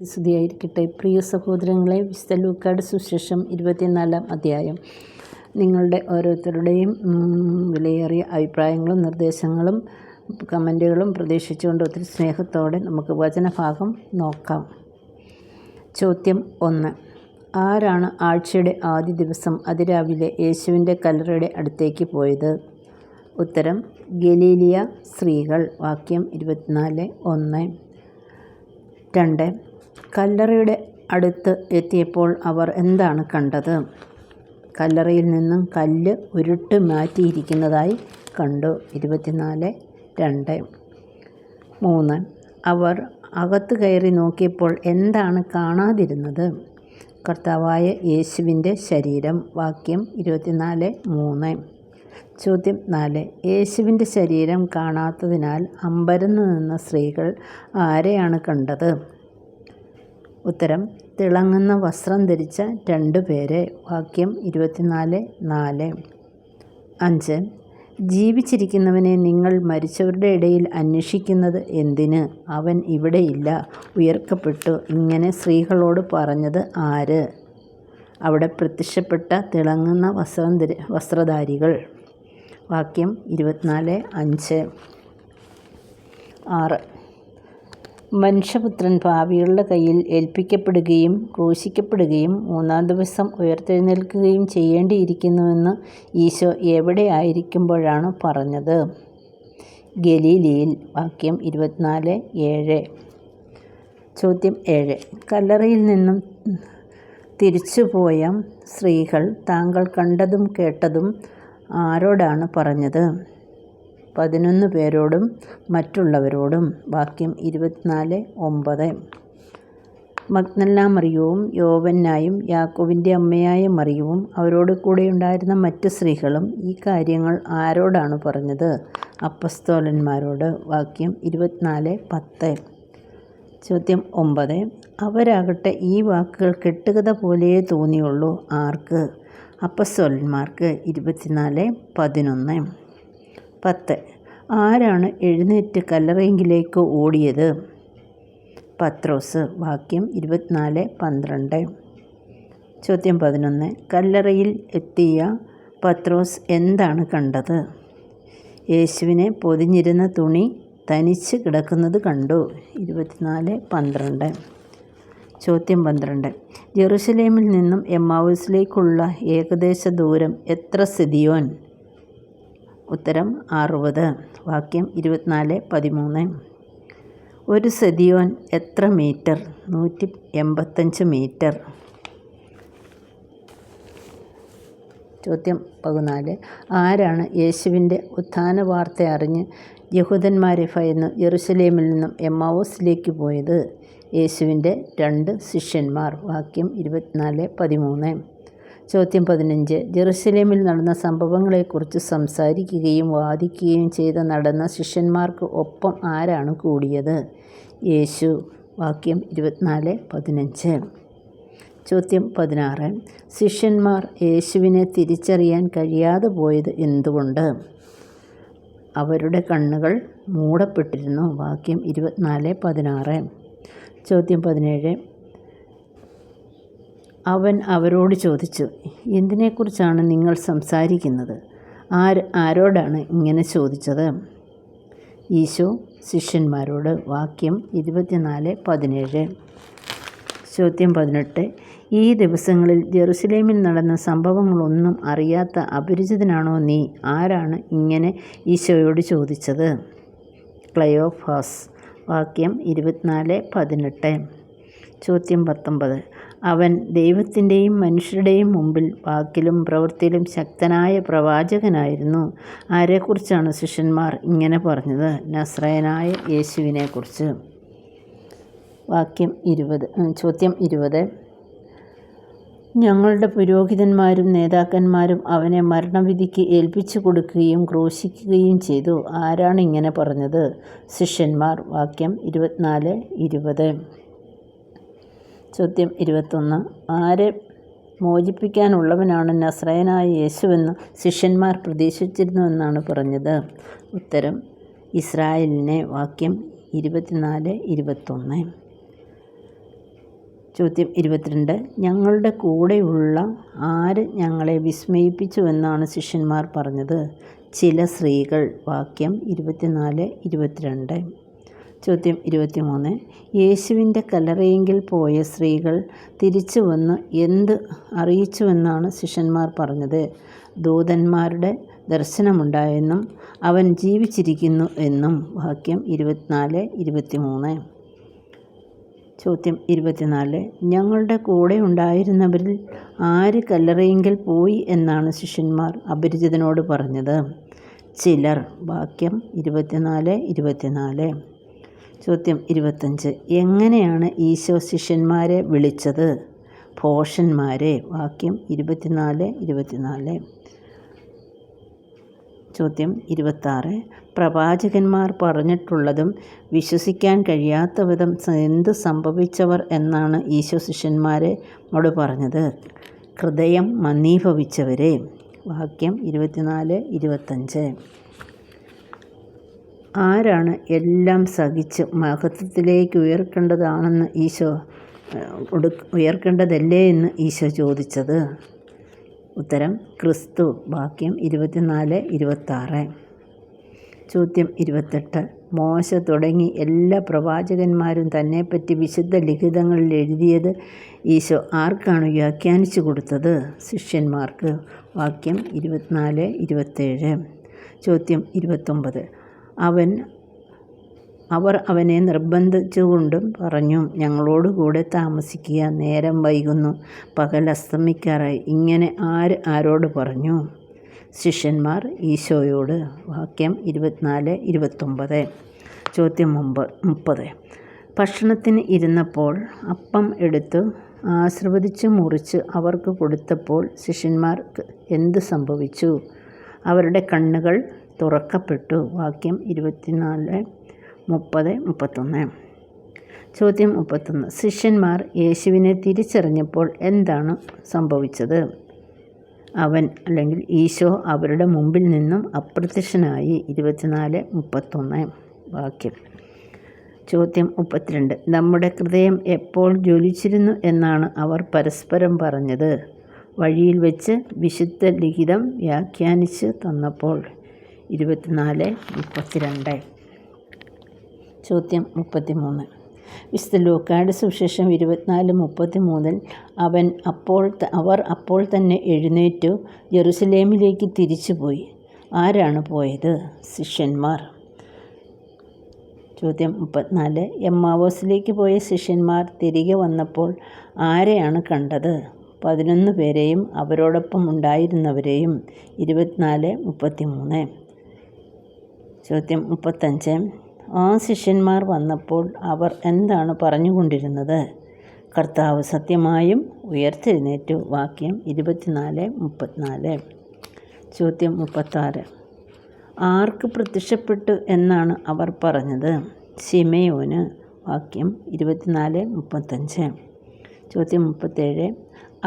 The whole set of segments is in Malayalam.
സ്തുതിയായിരിക്കട്ടെ. പ്രിയ സഹോദരങ്ങളെ, വിശുദ്ധ ലൂക്കായുടെ സുവിശേഷം 24-ാം അധ്യായം. നിങ്ങളുടെ ഓരോരുത്തരുടെയും വിലയേറിയ അഭിപ്രായങ്ങളും നിർദ്ദേശങ്ങളും കമൻറ്റുകളും പ്രതീക്ഷിച്ചുകൊണ്ട് ഒത്തിരി സ്നേഹത്തോടെ നമുക്ക് വചനഭാഗം നോക്കാം. ചോദ്യം 1. ആരാണ് ആഴ്ചയുടെ ആദ്യ ദിവസം അതിരാവിലെ യേശുവിൻ്റെ കല്ലറയുടെ അടുത്തേക്ക് പോയത്? ഉത്തരം: ഗലീലിയ സ്ത്രീകൾ. വാക്യം 24:1. 2. കല്ലറയുടെ അടുത്ത് എത്തിയപ്പോൾ അവർ എന്താണ് കണ്ടത്? കല്ലറയിൽ നിന്നും കല്ല് ഉരുട്ട് മാറ്റിയിരിക്കുന്നതായി കണ്ടു. 24:2. 3. അവർ അകത്ത് കയറി നോക്കിയപ്പോൾ എന്താണ് കാണാതിരുന്നത്? കർത്താവായ യേശുവിൻ്റെ ശരീരം. വാക്യം 24:3. ചോദ്യം 4. യേശുവിൻ്റെ ശരീരം കാണാത്തതിനാൽ അമ്പരന്ന് നിന്ന സ്ത്രീകൾ ആരെയാണ് കണ്ടത്? ഉത്തരം: തിളങ്ങുന്ന വസ്ത്രം ധരിച്ച 2 പേരെ. വാക്യം 24:4. 5. ജീവിച്ചിരിക്കുന്നവനെ നിങ്ങൾ മരിച്ചവരുടെ ഇടയിൽ അന്വേഷിക്കുന്നത് എന്തിന്? അവൻ ഇവിടെയില്ല, ഉയർക്കപ്പെട്ടു. ഇങ്ങനെ സ്ത്രീകളോട് പറഞ്ഞത് ആര്? അവിടെ പ്രത്യക്ഷപ്പെട്ട തിളങ്ങുന്ന വസ്ത്രധാരികൾ. വാക്യം 24:5. 6. മനുഷ്യപുത്രൻ പാപികളുടെ കയ്യിൽ ഏൽപ്പിക്കപ്പെടുകയും ക്രൂശിക്കപ്പെടുകയും 3-ാം ദിവസം ഉയർത്തെഴുന്നേൽക്കുകയും ചെയ്യേണ്ടിയിരിക്കുന്നുവെന്ന് ഈശോ എവിടെ ആയിരിക്കുമ്പോഴാണ് പറഞ്ഞത്? ഗലീലയിൽ. വാക്യം 24:7. ചോദ്യം 7. കല്ലറയിൽ നിന്നും തിരിച്ചുപോയ സ്ത്രീകൾ താങ്കൾ കണ്ടതും കേട്ടതും ആരോടാണ് പറഞ്ഞത്? 11 പേരോടും മറ്റുള്ളവരോടും. വാക്യം 24:9. മഗ്ദലന മറിയവും യോവന്നായും യാക്കോബിൻ്റെ അമ്മയായ മറിയവും അവരോട് കൂടെയുണ്ടായിരുന്ന മറ്റ് സ്ത്രീകളും ഈ കാര്യങ്ങൾ ആരോടാണ് പറഞ്ഞത്? അപ്പസ്തോലന്മാരോട്. വാക്യം 24:10. ചോദ്യം 9. അവരാകട്ടെ ഈ വാക്കുകൾ കെട്ടുകഥ പോലെയേ തോന്നിയുള്ളൂ. ആർക്ക്? അപ്പസ്തോലന്മാർക്ക്. 24:11. 10. ആരാണ് എഴുന്നേറ്റ് കല്ലറയിലേക്ക് ഓടിയത്? പത്രോസ്. വാക്യം 24:12. ചോദ്യം 11. കല്ലറയിൽ എത്തിയ പത്രോസ് എന്താണ് കണ്ടത്? യേശുവിനെ പൊതിഞ്ഞിരുന്ന തുണി തനിച്ച് കിടക്കുന്നത് കണ്ടു. 24:12. ചോദ്യം 12. ജെറുസലേമിൽ നിന്നും എമ്മാവൂസിലേക്കുള്ള ഏകദേശ ദൂരം എത്ര സിദിയോൻ? ഉത്തരം: 60. വാക്യം 24:13. ഒരു സിദിയോൻ എത്ര മീറ്റർ? 185 മീറ്റർ. ചോദ്യം 14. ആരാണ് യേശുവിൻ്റെ ഉത്ഥാന വാർത്ത അറിഞ്ഞ് യഹൂദന്മാരെ ഭയന്ന് ജെറുസലേമിൽ നിന്നും എമ്മാവൂസിലേക്ക് പോയത്? യേശുവിൻ്റെ 2 ശിഷ്യന്മാർ. വാക്യം 24:13. ചോദ്യം 15. ജെറുസലേമിൽ നടന്ന സംഭവങ്ങളെക്കുറിച്ച് സംസാരിക്കുകയും വാദിക്കുകയും നടന്ന ശിഷ്യന്മാർക്ക് ഒപ്പം ആരാണ് കൂടിയത്? യേശു. വാക്യം 24:15. ചോദ്യം 16. ശിഷ്യന്മാർ യേശുവിനെ തിരിച്ചറിയാൻ കഴിയാതെ പോയത് എന്തുകൊണ്ട്? അവരുടെ കണ്ണുകൾ മൂടപ്പെട്ടിരുന്നു. വാക്യം 24:16. ചോദ്യം 17. അവൻ അവരോട് ചോദിച്ചു, എന്തിനെക്കുറിച്ചാണ് നിങ്ങൾ സംസാരിക്കുന്നത്? ആരോടാണ് ഇങ്ങനെ ചോദിച്ചത്? ഈശോ ശിഷ്യന്മാരോട്. വാക്യം 24:17. ചോദ്യം 18. ഈ ദിവസങ്ങളിൽ ജെറുസലേമിൽ നടന്ന സംഭവങ്ങളൊന്നും അറിയാത്ത അപരിചിതനാണോ നീ? ആരാണ് ഇങ്ങനെ ഈശോയോട് ചോദിച്ചത്? ക്ലയോഫാസ്. വാക്യം 24:18. ചോദ്യം 19. അവൻ ദൈവത്തിൻ്റെയും മനുഷ്യരുടെയും മുമ്പിൽ വാക്കിലും പ്രവൃത്തിയിലും ശക്തനായ പ്രവാചകനായിരുന്നു. ആരെക്കുറിച്ചാണ് ശിഷ്യന്മാർ ഇങ്ങനെ പറഞ്ഞത്? നസ്രായനായ യേശുവിനെക്കുറിച്ച്. വാക്യം 20. ചോദ്യം 20. ഞങ്ങളുടെ പുരോഹിതന്മാരും നേതാക്കന്മാരും അവനെ മരണവിധിക്ക് ഏൽപ്പിച്ചു കൊടുക്കുകയും ക്രൂശിക്കുകയും ചെയ്തു. ആരാണ് ഇങ്ങനെ പറഞ്ഞത്? ശിഷ്യന്മാർ. വാക്യം 24-20. ചോദ്യം 21. ആരെ മോചിപ്പിക്കാനുള്ളവനാണ് നസ്രായനായ യേശുവെന്ന് ശിഷ്യന്മാർ പ്രതീക്ഷിച്ചിരുന്നുവെന്നാണ് പറഞ്ഞത്? ഉത്തരം: ഇസ്രായേലിനെ. വാക്യം 24-21. ചോദ്യം 22. ഞങ്ങളുടെ കൂടെയുള്ള ആര് ഞങ്ങളെ വിസ്മയിപ്പിച്ചുവെന്നാണ് ശിഷ്യന്മാർ പറഞ്ഞത്? ചില സ്ത്രീകൾ. വാക്യം 24-22. ചോദ്യം 23. യേശുവിൻ്റെ കല്ലറയെങ്കിൽ പോയ സ്ത്രീകൾ തിരിച്ചു വന്ന് എന്ത് അറിയിച്ചുവെന്നാണ് ശിഷ്യന്മാർ പറഞ്ഞത്? ദൂതന്മാരുടെ ദർശനമുണ്ടായെന്നും അവൻ ജീവിച്ചിരിക്കുന്നു എന്നും. വാക്യം 24-23. ചോദ്യം 24. ഞങ്ങളുടെ കൂടെ ഉണ്ടായിരുന്നവരിൽ ആര് കല്ലറയെങ്കിൽ പോയി എന്നാണ് ശിഷ്യന്മാർ അപരിചിതനോട് പറഞ്ഞത്? ചിലർ. വാക്യം 24-24. ചോദ്യം 25. എങ്ങനെയാണ് ഈശോ ശിഷ്യന്മാരെ വിളിച്ചത്? ഭോഷന്മാരെ. വാക്യം 24-24. ചോദ്യം 26. പ്രവാചകന്മാർ പറഞ്ഞിട്ടുള്ളതും വിശ്വസിക്കാൻ കഴിയാത്ത വിധം എന്ത് സംഭവിച്ചവർ എന്നാണ് ഈശോ ശിഷ്യന്മാരോട് പറഞ്ഞത്? ഹൃദയം മന്ദീഭവിച്ചവരെ. വാക്യം 24-25. ആരാണ് എല്ലാം സഹിച്ച് മഹത്വത്തിലേക്ക് ഉയർക്കേണ്ടതല്ലേ എന്ന് ഈശോ ചോദിച്ചത്? ഉത്തരം ക്രിസ്തു. വാക്യം 24-26. ചോദ്യം 28. മോശ തുടങ്ങി എല്ലാ പ്രവാചകന്മാരും തന്നെപ്പറ്റി വിശുദ്ധ ലിഖിതങ്ങളിൽ എഴുതിയത് ഈശോ ആർക്കാണ് വ്യാഖ്യാനിച്ചു കൊടുത്തത്? ശിഷ്യന്മാർക്ക്. വാക്യം 24-27. ചോദ്യം 29. അവർ അവനെ നിർബന്ധിച്ചുകൊണ്ടും പറഞ്ഞു, ഞങ്ങളോടുകൂടെ താമസിക്കുക, നേരം വൈകുന്നു, പകൽ അസ്തമിക്കാറായി. ഇങ്ങനെ ആരോട് പറഞ്ഞു? ശിഷ്യന്മാർ ഈശോയോട്. വാക്യം 24-29. ചോദ്യം 30. ഭക്ഷണത്തിന് ഇരുന്നപ്പോൾ അപ്പം എടുത്ത് ആശീർവദിച്ച് മുറിച്ച് അവർക്ക് കൊടുത്തപ്പോൾ ശിഷ്യന്മാർക്ക് എന്ത് സംഭവിച്ചു? അവരുടെ കണ്ണുകൾ തുറക്കപ്പെട്ടു. വാക്യം 24-30-31. ചോദ്യം 31. ശിഷ്യന്മാർ യേശുവിനെ തിരിച്ചറിഞ്ഞപ്പോൾ എന്താണ് സംഭവിച്ചത്? അവൻ അല്ലെങ്കിൽ ഈശോ അവരുടെ മുമ്പിൽ നിന്നും അപ്രത്യക്ഷനായി. 24-31 വാക്യം. ചോദ്യം 32. നമ്മുടെ ഹൃദയം എപ്പോൾ ജ്വലിച്ചിരുന്നു എന്നാണ് അവർ പരസ്പരം പറഞ്ഞത്? വഴിയിൽ വെച്ച് വിശുദ്ധ ലിഖിതം വ്യാഖ്യാനിച്ച് തന്നപ്പോൾ. 24-32. ചോദ്യം 33. വിശുദ്ധ ലൂക്കായുടെ സുവിശേഷം 24-33 അവർ അപ്പോൾ തന്നെ എഴുന്നേറ്റു ജെറുസലേമിലേക്ക് തിരിച്ചുപോയി. ആരാണ് പോയത്? ശിഷ്യന്മാർ. ചോദ്യം 34. എമ്മാവോസിലേക്ക് പോയ ശിഷ്യന്മാർ തിരികെ വന്നപ്പോൾ ആരെയാണ് കണ്ടത്? 11 പേരെയും അവരോടൊപ്പം ഉണ്ടായിരുന്നവരെയും. 24-33. ചോദ്യം 35. ആ ശിഷ്യന്മാർ വന്നപ്പോൾ അവർ എന്താണ് പറഞ്ഞുകൊണ്ടിരുന്നത്? കർത്താവ് സത്യമായും ഉയർത്തെഴുന്നേറ്റു. വാക്യം 24-34. ചോദ്യം 36. ആർക്ക് പ്രത്യക്ഷപ്പെട്ടു എന്നാണ് അവർ പറഞ്ഞത്? ശിമയോന്. വാക്യം 24-35. ചോദ്യം 37.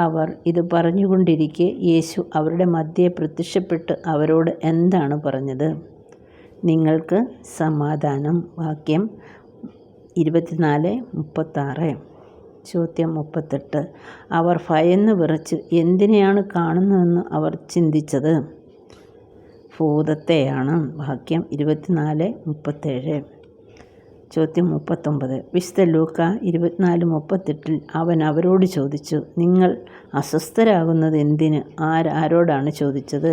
അവർ ഇത് പറഞ്ഞുകൊണ്ടിരിക്കെ യേശു അവരുടെ മധ്യേ പ്രത്യക്ഷപ്പെട്ട് അവരോട് എന്താണ് പറഞ്ഞത്? നിങ്ങൾക്ക് സമാധാനം. വാക്യം 24-36. ചോദ്യം 38. അവർ ഭയന്ന് വിറച്ച് എന്തിനെയാണ് കാണുന്നതെന്ന് അവർ ചിന്തിച്ചത്? ഭൂതത്തെയാണ്. വാക്യം 24-37. ചോദ്യം 39. വിശുദ്ധ ലൂക്ക 24-38 അവൻ അവരോട് ചോദിച്ചു, നിങ്ങൾ അസ്വസ്ഥരാകുന്നത് എന്തിന്? ആരോടാണ് ചോദിച്ചത്?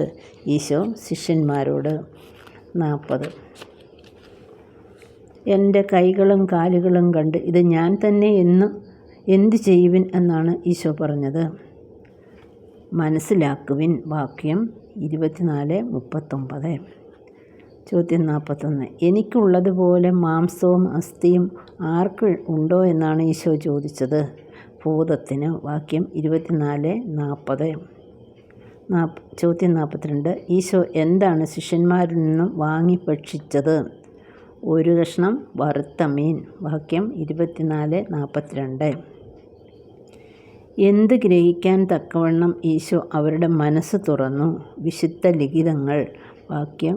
ഈശോ ശിഷ്യന്മാരോട്. 40. എൻ്റെ കൈകളും കാലുകളും കണ്ട് ഇത് ഞാൻ തന്നെ എന്ന് എന്ത് ചെയ്യുവിൻ എന്നാണ് ഈശോ പറഞ്ഞത്? മനസ്സിലാക്കുവിൻ. വാക്യം 24-39. ചോദ്യം 41. എനിക്കുള്ളതുപോലെ മാംസവും അസ്ഥിയും ആർക്ക് ഉണ്ടോ എന്നാണ് ഈശോ ചോദിച്ചത്? ഭൂതത്തിന്. വാക്യം 24-40. ചോദ്യം 42. ഈശോ എന്താണ് ശിഷ്യന്മാരിൽ നിന്നും വാങ്ങി ഭക്ഷിച്ചത്? ഒരു കഷ്ണം വറുത്ത മീൻ. വാക്യം 24-42. എന്ത് ഗ്രഹിക്കാൻ തക്കവണ്ണം ഈശോ അവരുടെ മനസ്സ് തുറന്നു? വിശുദ്ധ ലിഖിതങ്ങൾ. വാക്യം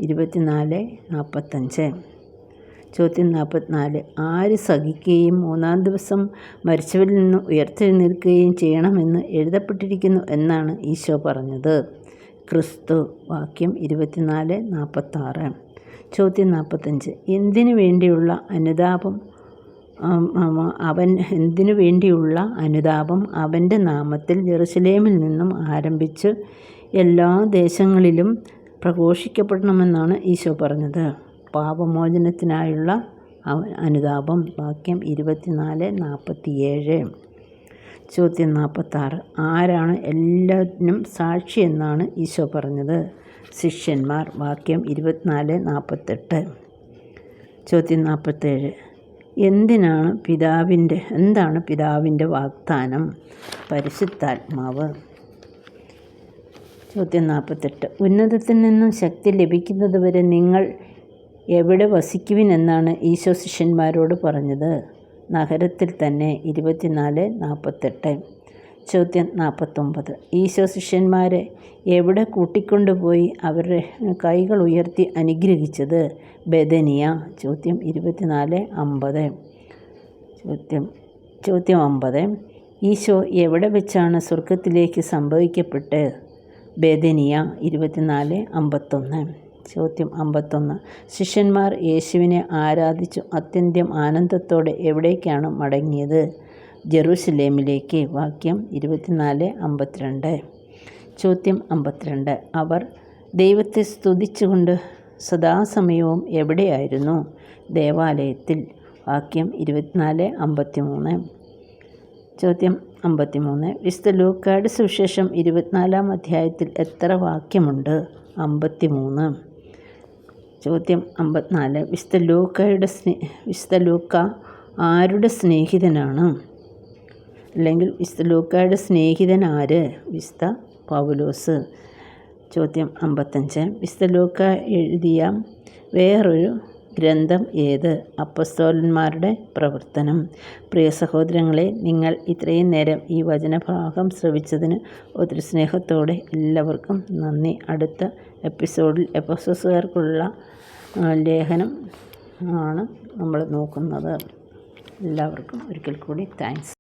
24-45. ചോദ്യം 44. ആര് സഹിക്കുകയും 3-ാം ദിവസം മരിച്ചവരിൽ നിന്ന് ഉയർത്തെഴുന്നേൽക്കുകയും ചെയ്യണമെന്ന് എഴുതപ്പെട്ടിരിക്കുന്നു എന്നാണ് ഈശോ പറഞ്ഞത്? ക്രിസ്തു. വാക്യം 24-46. ചോദ്യം 45. എന്തിനു വേണ്ടിയുള്ള അനുതാപം അവൻ്റെ നാമത്തിൽ ജെറുസലേമിൽ നിന്നും ആരംഭിച്ച് എല്ലാ ദേശങ്ങളിലും പ്രഘോഷിക്കപ്പെടണമെന്നാണ് ഈശോ പറഞ്ഞത്? പാപമോചനത്തിനായുള്ള അനുതാപം. വാക്യം 24-47. ചോദ്യം 46. ആരാണ് എല്ലാറ്റിനും സാക്ഷി എന്നാണ് ഈശോ പറഞ്ഞത്? ശിഷ്യന്മാർ. വാക്യം 24-48. ചോദ്യം 47. എന്താണ് പിതാവിൻ്റെ വാഗ്ദാനം? പരിശുദ്ധാത്മാവ്. ചോദ്യം 48. ഉന്നതത്തിൽ നിന്നും ശക്തി ലഭിക്കുന്നതുവരെ നിങ്ങൾ എവിടെ വസിക്കുവിൻ എന്നാണ് ഈശോ ശിഷ്യന്മാരോട് പറഞ്ഞത്? നഗരത്തിൽ തന്നെ. 24-48. ചോദ്യം 49. ഈശോ ശിഷ്യന്മാരെ എവിടെ കൂട്ടിക്കൊണ്ടുപോയി അവരുടെ കൈകൾ ഉയർത്തി അനുഗ്രഹിച്ചത്? ബെഥനിയ. ചോദ്യം 24-50. ചോദ്യം 50. ഈശോ എവിടെ വെച്ചാണ് സ്വർഗത്തിലേക്ക് സംഭവിക്കപ്പെട്ടത്? ബെഥനിയ. 24-51. ചോദ്യം 51. ശിഷ്യന്മാർ യേശുവിനെ ആരാധിച്ചു അത്യന്തം ആനന്ദത്തോടെ എവിടേക്കാണ് മടങ്ങിയത്? ജെറുസലേമിലേക്ക്. വാക്യം 24-52. ചോദ്യം 52. അവർ ദൈവത്തെ സ്തുതിച്ചുകൊണ്ട് സദാസമയവും എവിടെയായിരുന്നു? ദേവാലയത്തിൽ. വാക്യം 24-53. ചോദ്യം 53. വിശുദ്ധ ലൂക്കായുടെ സുവിശേഷം 24-ാം അധ്യായത്തിൽ എത്ര വാക്യമുണ്ട്? 53. ചോദ്യം 54. വിശുദ്ധ ലൂക്ക ആരുടെ സ്നേഹിതനാണ്? അല്ലെങ്കിൽ വിശുദ്ധ ലൂക്കായുടെ സ്നേഹിതൻ ആര്? വിശുദ്ധ പൗലോസ്. ചോദ്യം 55. വിശുദ്ധ ലൂക്ക എഴുതിയ വേറൊരു ഗ്രന്ഥം ഏത്? അപ്പസ്തോലന്മാരുടെ പ്രവർത്തനം. പ്രിയ സഹോദരങ്ങളെ, നിങ്ങൾ ഇത്രയും നേരം ഈ വചനഭാഗം ശ്രവിച്ചതിന് ഒത്തിരി സ്നേഹത്തോടെ എല്ലാവർക്കും നന്ദി. അടുത്ത എപ്പിസോഡിൽ എഫെസോസുകാർക്കുള്ള ലേഖനം ആണ് നമ്മൾ നോക്കുന്നത്. എല്ലാവർക്കും ഒരിക്കൽ കൂടി താങ്ക്സ്.